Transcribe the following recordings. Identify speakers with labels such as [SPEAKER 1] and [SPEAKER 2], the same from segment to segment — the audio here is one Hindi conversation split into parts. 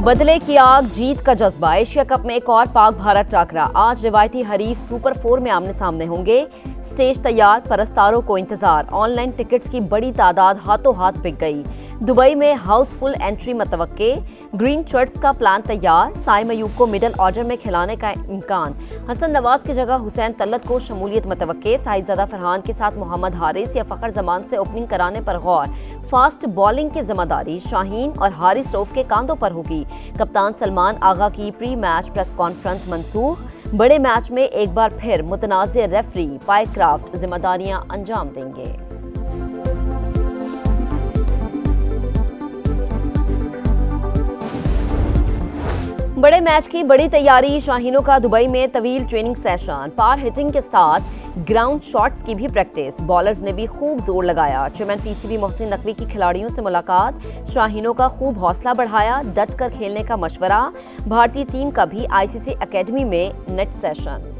[SPEAKER 1] बदले की आग, जीत का जज्बा। एशिया कप में एक और पाक भारत टाकरा। आज रिवायती हरीफ सुपर 4 में आमने सामने होंगे। स्टेज तैयार, परस्तारों को इंतजार। ऑनलाइन टिकट्स की बड़ी तादाद हाथों हाथ बिक गई। दुबई में हाउसफुल एंट्री मतवक्के। ग्रीन शर्ट्स का प्लान तैयार। साइम अयूब को मिडल ऑर्डर में खिलाने का इम्कान। हसन नवाज की जगह हुसैन तल्लत को शमूलियत मतवक्के। साहिबजादा फरहान के साथ मोहम्मद हारिस या फखर जमान से ओपनिंग कराने पर गौर। फास्ट बॉलिंग की जिम्मेदारी शाहीन और हारिस रऊफ के कांधों पर होगी। कप्तान सलमान आगा की प्री मैच प्रेस कॉन्फ्रेंस मंसूख। बड़े मैच में एक बार फिर मुतनाज़ रेफरी पायक्राफ्ट जिम्मेदारियां अंजाम देंगे। बड़े मैच की बड़ी तैयारी। शाहीनों का दुबई में तवील ट्रेनिंग सेशन। पार हिटिंग के साथ ग्राउंड शॉट्स की भी प्रैक्टिस। बॉलर्स ने भी खूब जोर लगाया। चेयरमैन पीसीबी मोहसिन नकवी की खिलाड़ियों से मुलाकात। शाहीनों का खूब हौसला बढ़ाया। डट कर खेलने का मशवरा। भारतीय टीम का भी आईसीसी एकेडमी में नेट सेशन।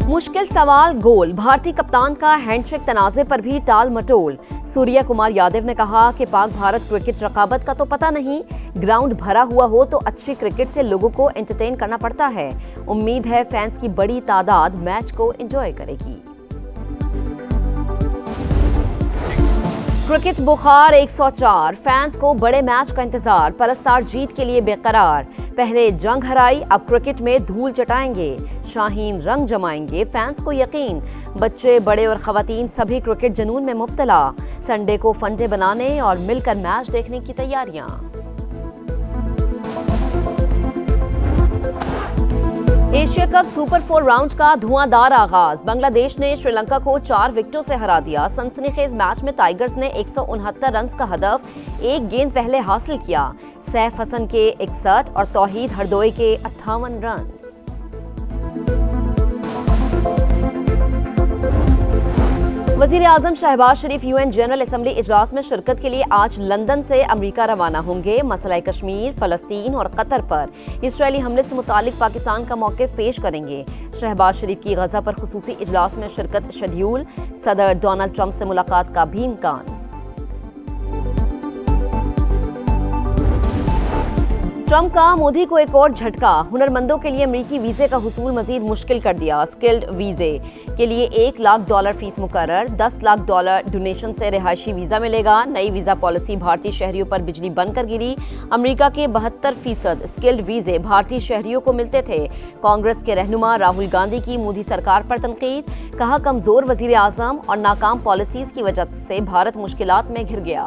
[SPEAKER 1] मुश्किल सवाल गोल। भारतीय कप्तान का हैंडशेक तनाज़े पर भी टाल मटोल। सूर्या कुमार यादव ने कहा कि पाक भारत क्रिकेट रकाबत का तो पता नहीं, ग्राउंड भरा हुआ हो तो अच्छी क्रिकेट से लोगों को एंटरटेन करना पड़ता है। उम्मीद है फैंस की बड़ी तादाद मैच को एंजॉय करेगी। क्रिकेट बुखार 104। फैंस को बड़े मैच का इंतजार। परस्तार जीत के लिए बेकरार। पहले जंग हराई, अब क्रिकेट में धूल चटाएंगे। शाहीन रंग जमाएंगे, फैंस को यकीन। बच्चे, बड़े और खवातीन सभी क्रिकेट जुनून में मुब्तला। संडे को फंडे बनाने और मिलकर मैच देखने की तैयारियां। एशिया कप सुपर 4 राउंड का धुआंधार आगाज। बांग्लादेश ने श्रीलंका को 4 विकेटों से हरा दिया। सनसनीखेज मैच में टाइगर्स ने 169 रन का हदफ एक गेंद पहले हासिल किया। सैफ हसन के 61 और तौहीद हरदोई के 58 रन। वजीर आजम शहबाज शरीफ यूएन जनरल असेंबली इजलास में शिरकत के लिए आज लंदन से अमेरिका रवाना होंगे। मसला कश्मीर, फलस्तीन और कतर पर इसराइली हमले से मुतालिक पाकिस्तान का मौक़िफ़ पेश करेंगे। शहबाज शरीफ की गजा पर खुसूसी इजलास में शिरकत शेड्यूल। सदर डोनाल्ड ट्रंप से मुलाकात का भी इम्कान। ट्रंप का मोदी को एक और झटका। हुनरमंदों के लिए अमेरिकी वीजे का हुसूल मजीद मुश्किल कर दिया। स्किल्ड वीजे के लिए $1 लाख फीस मुकर्रर। $10 लाख डोनेशन से रिहायशी वीजा मिलेगा। नई वीजा पॉलिसी भारतीय शहरियों पर बिजली बंद कर गिरी। अमेरिका के 72% स्किल्ड वीजे भारतीय शहरियों को मिलते थे। कांग्रेस के रहनुमा राहुल गांधी की मोदी सरकार पर तनकीद। कहा, कमजोर वजीर आजम और नाकाम पॉलिसीज की वजह से भारत मुश्किलात में घिर गया।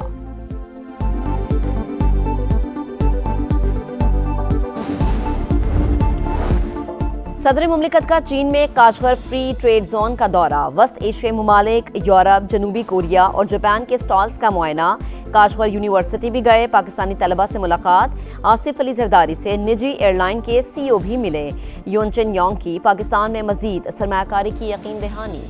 [SPEAKER 1] सदर मुमलिकत का चीन में काशगर फ्री ट्रेड जोन का दौरा। वस्त एशियाई ममालिक, यूरोप, जनूबी कोरिया और जापान के स्टॉल्स का मुआयना। काशगर यूनिवर्सिटी भी गए। पाकिस्तानी तलबा से मुलाकात। आसिफ अली जरदारी से निजी एयरलाइन के सीईओ भी मिले। योनचन योंग की पाकिस्तान में मजीद सरमायाकारी की यकीन दहानी।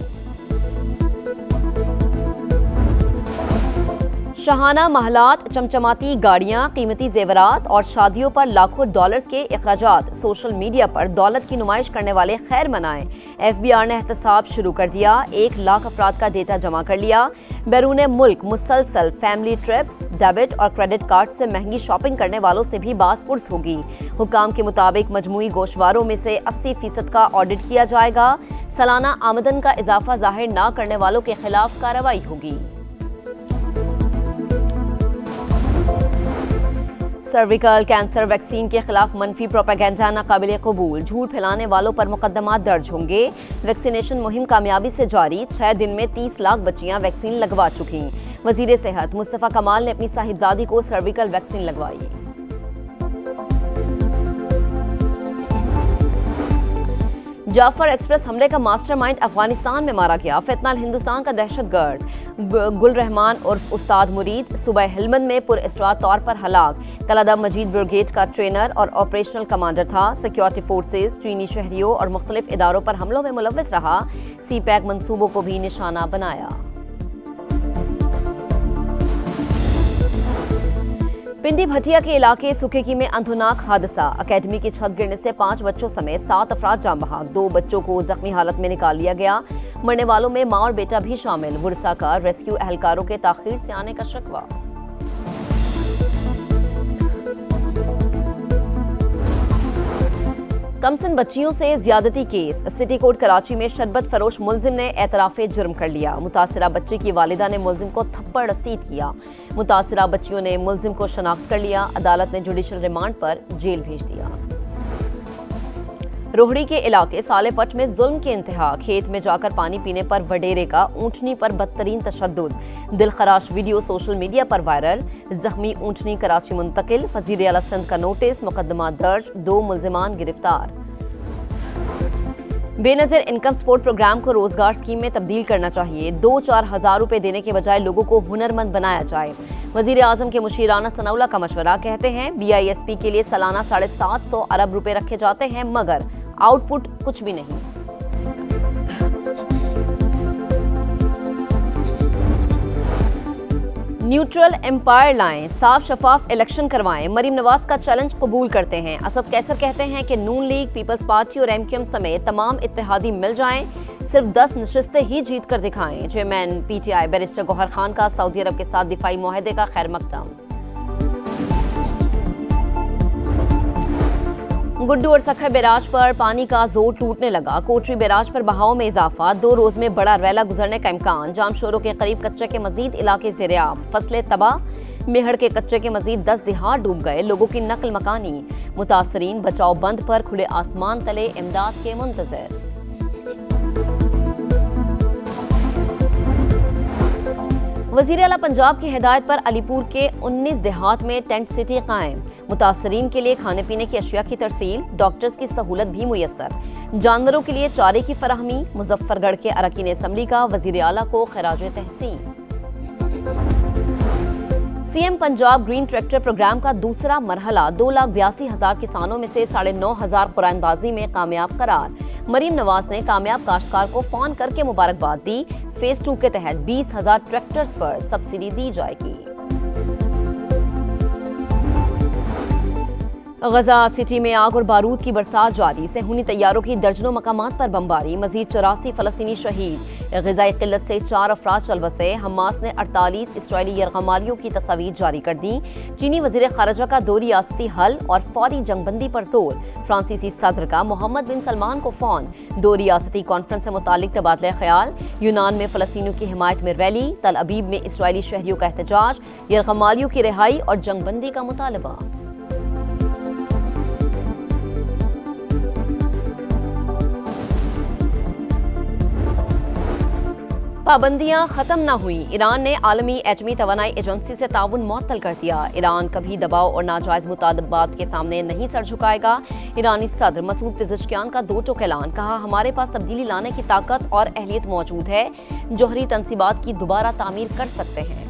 [SPEAKER 1] शाहाना महलात, चमचमाती गाड़ियां, कीमती जेवरात और शादियों पर लाखों डॉलर्स के अखराजात। सोशल मीडिया पर दौलत की नुमाइश करने वाले खैर मनाएं। एफबीआर ने एहतसाब शुरू कर दिया। 1 लाख अफराद का डेटा जमा कर लिया। बैरून मुल्क मुसलसल फैमिली ट्रिप्स, डेबिट और क्रेडिट कार्ड से महंगी शॉपिंग करने वालों से भी बासपुर्स होगी। हुकाम के मुताबिक मजमूई गोशवारों में से 80% का ऑडिट किया जाएगा। सालाना आमदन का इजाफा जाहिर न करने वालों के खिलाफ कार्रवाई होगी। सर्विकल कैंसर वैक्सीन के खिलाफ मनफी प्रोपेगेंडा नाकाबिले कबूल। झूठ फैलाने वालों पर मुकदमा दर्ज होंगे। वैक्सीनेशन मुहिम कामयाबी से जारी। 6 दिन में 30 लाख बच्चियां वैक्सीन लगवा चुकी। वजीर सेहत मुस्तफा कमाल ने अपनी साहिबजादी को सर्विकल वैक्सीन लगवाई। जाफर एक्सप्रेस हमले का मास्टरमाइंड अफगानिस्तान में मारा गया। फितनाल हिंदुस्तान का दहशतगर्द गुल रहमान उर्फ उस्ताद मुरीद सुबह हेलमंद में पुरअसरार तौर पर हलाक। कलादा मजीद ब्रिगेड का ट्रेनर और ऑपरेशनल कमांडर था। सिक्योरिटी फोर्सेस चीनी शहरियों और मुख्तलिफ इदारों पर हमलों में मुलव्वस रहा। सीपैक मंसूबों को भी निशाना बनाया। पिंडी भटिया के इलाके सुखेकी में अंधुनाक हादसा। अकेडमी की छत गिरने से 5 बच्चों समेत 7 अफराद जान बहक। 2 बच्चों को जख्मी हालत में निकाल लिया गया। मरने वालों में मां और बेटा भी शामिल। वुरसा का रेस्क्यू एहलकारों के ताखीर से आने का शिकवा। कमसन बच्चियों से ज्यादती केस। सिटी कोर्ट कराची में शरबत फरोश मुलजिम ने एतराफे जुर्म कर लिया। मुतासिरा बच्ची की वालिदा ने मुलजिम को थप्पड़ रसीद किया। मुतासिरा बच्चियों ने मुलजिम को शनाख्त कर लिया। अदालत ने जुडिशल रिमांड पर जेल भेज दिया। रोहड़ी के इलाके सालेपट में जुल्म के इंतहा। खेत में जाकर पानी पीने पर वडेरे का ऊंटनी पर बदतरीन तशद्दुद। दिलखराश वीडियो सोशल मीडिया पर वायरल। जख्मी ऊंटनी कराची मुंतकिल। वजीर आला सिंध का नोटिस, मुकदमा दर्ज, 2 मुलजिमान गिरफ्तार। बेनज़ीर इनकम सपोर्ट प्रोग्राम को रोजगार स्कीम में तब्दील करना चाहिए। 2-4 हज़ार रुपए देने के बजाय लोगों को हुनरमंद बनाया जाए। वजीर आजम के मुशीराना सनाउल्लाह का मशवरा। कहते हैं BISP के लिए सालाना 750 अरब रुपए रखे जाते हैं, मगर आउटपुट कुछ भी नहीं। न्यूट्रल एम्पायर लाएं, साफ शफाफ इलेक्शन करवाएं। मरीम नवाज का चैलेंज कबूल करते हैं। असद कैसर कहते हैं कि नून लीग, पीपल्स पार्टी और MQM समेत तमाम इत्तेहादी मिल जाएं, सिर्फ 10 नशिस्तें ही जीत कर दिखाएं। Chairman PTI barrister Gohar Khan का सऊदी अरब के साथ दिफाई मुआहदे का खैर मकदम। गुड्डू और सखर बैराज पर पानी का जोर टूटने लगा। कोटरी बैराज पर बहाव में इजाफा। 2 रोज में बड़ा रैला गुजरने का इम्कान। जामशोरों के करीब कच्चे के मजीद इलाके ज़ेर-ए-आब। फसलें तबाह। मेहड़ के कच्चे के मजीद 10 दिहाड़ डूब गए। लोगों की नकल मकानी। मुतासरीन बचाव बंद पर खुले आसमान तले इमदाद के मुंतज़िर। वज़ीर आला पंजाब की हिदायत पर अलीपुर के 19 देहात में टेंट सिटी कायम। मुतासरीन के लिए खाने पीने की अशिया की तरसील। डॉक्टर्स की सहूलत भी मुयस्सर। जानवरों के लिए चारे की फराहमी। मुजफ्फरगढ़ के अरकान असम्बली का वज़ीर आला को खराज तहसीन। CM Punjab green tractor programme का दूसरा मरहला 2,82,000 किसानों में से 9,500 कुरानदाजी में कामयाब करार। मरीम नवाज ने कामयाब काश्तकार को फोन करके मुबारकबाद दी। फेज 2 के तहत 20,000 ट्रैक्टर्स पर सब्सिडी दी जाएगी। गजा सिटी में आग और बारूद की बरसात जारी। सेहूनी तैयारों की दर्जनों मकामात पर बमबारी। मजीद 84 फलस्तीनी शहीद। ग़िज़ाई क़िल्लत से 4 अफराद चल बसे। हमास ने 48 इसराइली यरग़मालियों की तस्वीर जारी कर दी। चीनी वज़ीर ख़ारिजा का 2 रियासती हल और फौरी जंगबंदी पर जोर। फ्रांसीसी सदर का मोहम्मद बिन सलमान को फ़ोन। 2 रियासती कॉन्फ्रेंस से मुतालिक तबादला ख्याल। यूनान में फ़लस्तीनियों की हिमायत में रैली। तल अबीब में इसराइली शहरियों का एहतजाज। यरग़मालियों की रिहाई और जंगबंदी का मुतालबा। पाबंदियां खत्म न हुई। ईरान ने आलमी एटमी तवानाई एजेंसी से ताउन मुअत्तल कर दिया। ईरान कभी दबाव और नाजायज मुतालबात के सामने नहीं सर झुकाएगा। ईरानी सदर मसूद पेज़ेश्कियान का 2 टोक ऐलान। कहा, हमारे पास तब्दीली लाने की ताकत और अहलियत मौजूद है। जौहरी तनसीबात की दोबारा तामीर कर सकते हैं।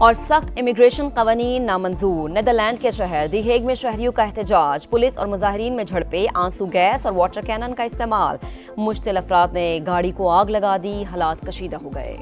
[SPEAKER 1] और सख्त इमिग्रेशन कवानीन नामंजूर। नीदरलैंड के शहर दी हेग में शहरियों का एहतजाज। पुलिस और मुजाहिरीन में झड़पें। आंसू गैस और वाटर कैनन का इस्तेमाल। मुश्तिल अफराद ने गाड़ी को आग लगा दी। हालात कशीदा हो गए।